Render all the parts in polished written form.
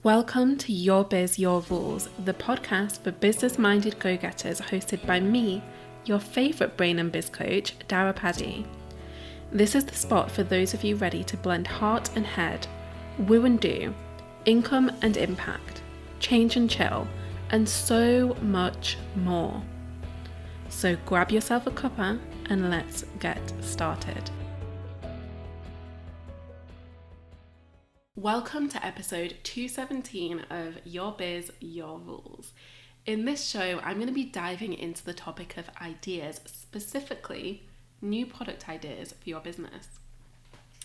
Welcome to Your Biz, Your Rules, the podcast for business-minded go-getters hosted by me, your favourite brain and biz coach, Dara Paddy. This is the spot for those of you ready to blend heart and head, woo and do, income and impact, change and chill, and so much more. So grab yourself a cuppa and let's get started. Welcome to episode 217 of Your Biz, Your Rules. In this show, I'm going to be diving into the topic of ideas, specifically new product ideas for your business.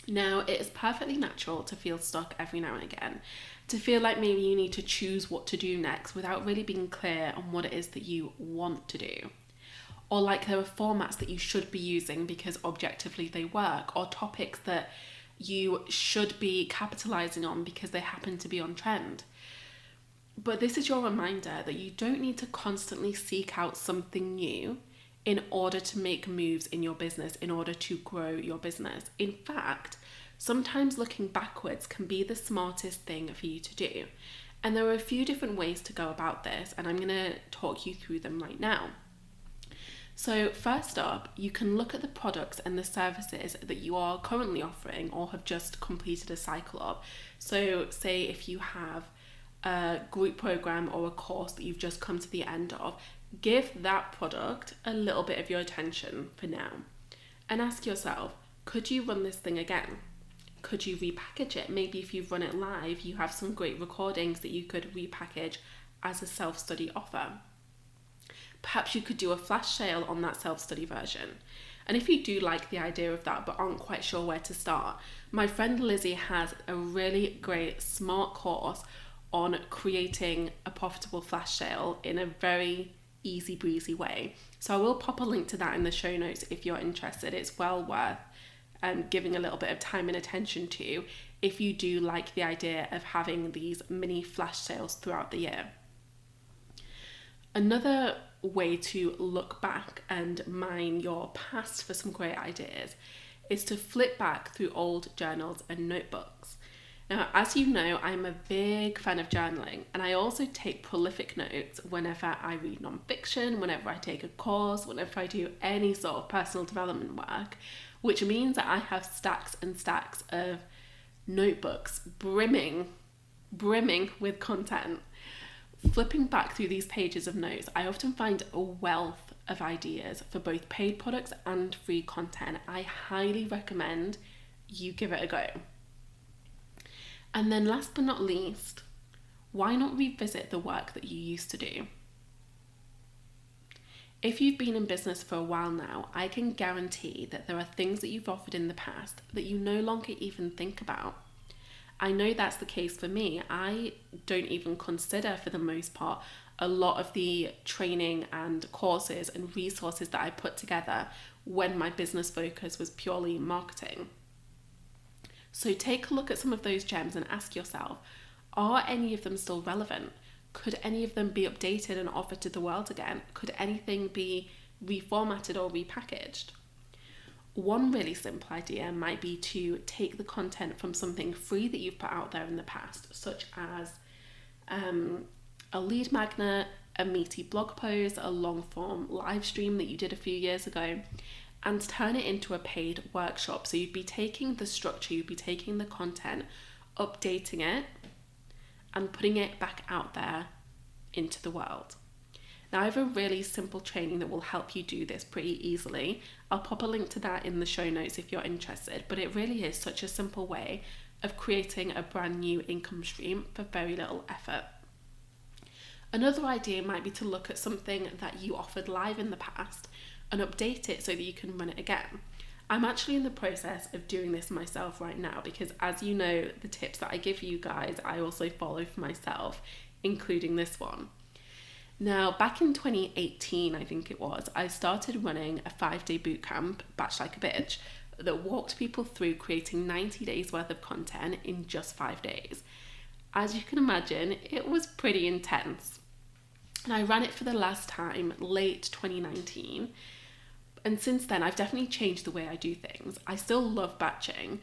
Now, it is perfectly natural to feel stuck every now and again, to feel like maybe you need to choose what to do next without really being clear on what it is that you want to do. Or like there are formats that you should be using because objectively they work, or topics that you should be capitalizing on because they happen to be on trend. But this is your reminder that you don't need to constantly seek out something new in order to make moves in your business, in order to grow your business. In fact, sometimes looking backwards can be the smartest thing for you to do. And there are a few different ways to go about this, and I'm going to talk you through them right now. So first up, you can look at the products and the services that you are currently offering or have just completed a cycle of. So say if you have a group program or a course that you've just come to the end of, give that product a little bit of your attention for now. And ask yourself, could you run this thing again? Could you repackage it? Maybe if you've run it live, you have some great recordings that you could repackage as a self-study offer. Perhaps you could do a flash sale on that self-study version. And if you do like the idea of that but aren't quite sure where to start, my friend Lizzie has a really great smart course on creating a profitable flash sale in a very easy breezy way. So I will pop a link to that in the show notes if you're interested. It's well worth giving a little bit of time and attention to if you do like the idea of having these mini flash sales throughout the year. Another way to look back and mine your past for some great ideas is to flip back through old journals and notebooks. Now, as you know, I'm a big fan of journaling, and I also take prolific notes whenever I read nonfiction, whenever I take a course, whenever I do any sort of personal development work, which means that I have stacks and stacks of notebooks brimming with content. Flipping back through these pages of notes, I often find a wealth of ideas for both paid products and free content. I highly recommend you give it a go. And then last but not least, why not revisit the work that you used to do? If you've been in business for a while now, I can guarantee that there are things that you've offered in the past that you no longer even think about. I know that's the case for me. I don't even consider, for the most part, a lot of the training and courses and resources that I put together when my business focus was purely marketing. So take a look at some of those gems and ask yourself, are any of them still relevant? Could any of them be updated and offered to the world again? Could anything be reformatted or repackaged? One really simple idea might be to take the content from something free that you've put out there in the past, such as a lead magnet, a meaty blog post, a long form live stream that you did a few years ago, and turn it into a paid workshop. So you'd be taking the structure, you'd be taking the content, updating it, and putting it back out there into the world. Now, I have a really simple training that will help you do this pretty easily. I'll pop a link to that in the show notes if you're interested, but it really is such a simple way of creating a brand new income stream for very little effort. Another idea might be to look at something that you offered live in the past and update it so that you can run it again. I'm actually in the process of doing this myself right now because, as you know, the tips that I give you guys, I also follow for myself, including this one. Now, back in 2018, I think it was, I started running a 5-day bootcamp, Batch Like a Bitch, that walked people through creating 90 days worth of content in just 5 days. As you can imagine, it was pretty intense. And I ran it for the last time late 2019. And since then, I've definitely changed the way I do things. I still love batching,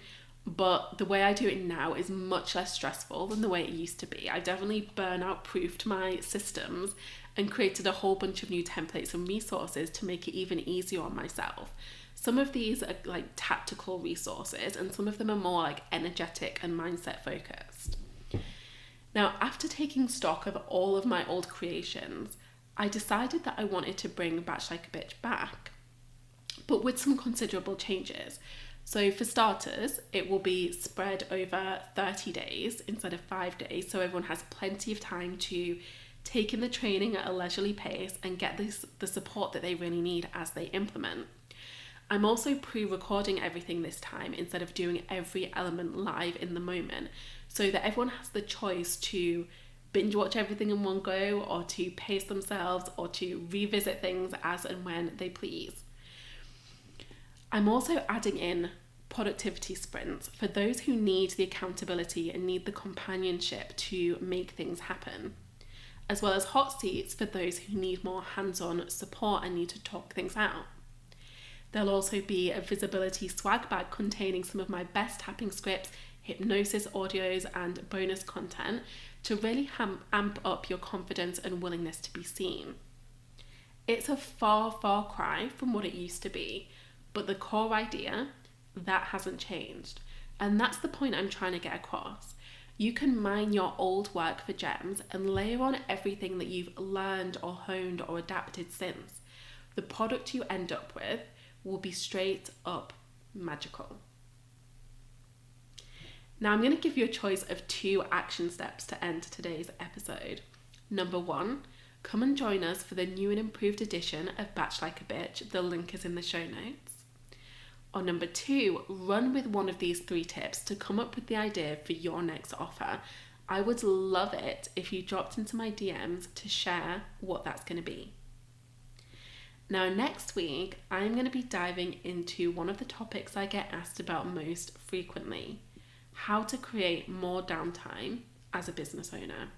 but the way I do it now is much less stressful than the way it used to be. I've definitely burnout proofed my systems and created a whole bunch of new templates and resources to make it even easier on myself. Some of these are like tactical resources, and some of them are more like energetic and mindset focused. Now, after taking stock of all of my old creations, I decided that I wanted to bring Batch Like a Bitch back, but with some considerable changes. So for starters, it will be spread over 30 days instead of 5 days, so everyone has plenty of time to take in the training at a leisurely pace and get the support that they really need as they implement. I'm also pre-recording everything this time instead of doing every element live in the moment, so that everyone has the choice to binge watch everything in one go, or to pace themselves, or to revisit things as and when they please. I'm also adding in productivity sprints for those who need the accountability and need the companionship to make things happen, as well as hot seats for those who need more hands-on support and need to talk things out. There'll also be a visibility swag bag containing some of my best tapping scripts, hypnosis audios, and bonus content to really amp up your confidence and willingness to be seen. It's a far cry from what it used to be, but the core idea, that hasn't changed. And that's the point I'm trying to get across. You can mine your old work for gems and layer on everything that you've learned or honed or adapted since. The product you end up with will be straight up magical. Now I'm going to give you a choice of 2 action steps to end today's episode. Number 1, come and join us for the new and improved edition of Batch Like a Bitch. The link is in the show notes. Or number 2, run with one of these 3 tips to come up with the idea for your next offer. I would love it if you dropped into my DMs to share what that's going to be. Now next week, I'm going to be diving into one of the topics I get asked about most frequently: how to create more downtime as a business owner.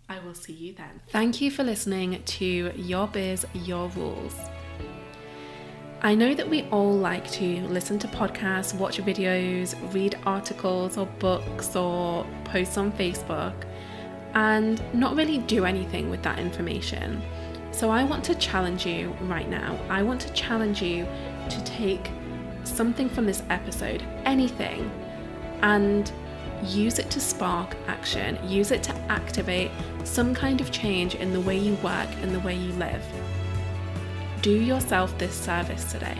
I will see you then. Thank you for listening to Your Biz, Your Rules. I know that we all like to listen to podcasts, watch videos, read articles or books or posts on Facebook, and not really do anything with that information. So I want to challenge you right now. I want to challenge you to take something from this episode, anything, and use it to spark action. Use it to activate some kind of change in the way you work and the way you live. Do yourself this service today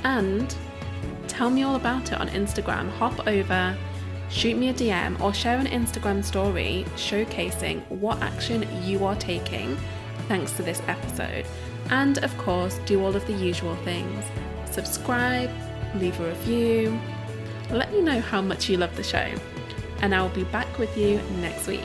and tell me all about it on Instagram. Hop over, shoot me a DM, or share an Instagram story showcasing what action you are taking thanks to this episode. And of course, do all of the usual things. Subscribe, leave a review, let me know how much you love the show, and I will be back with you next week.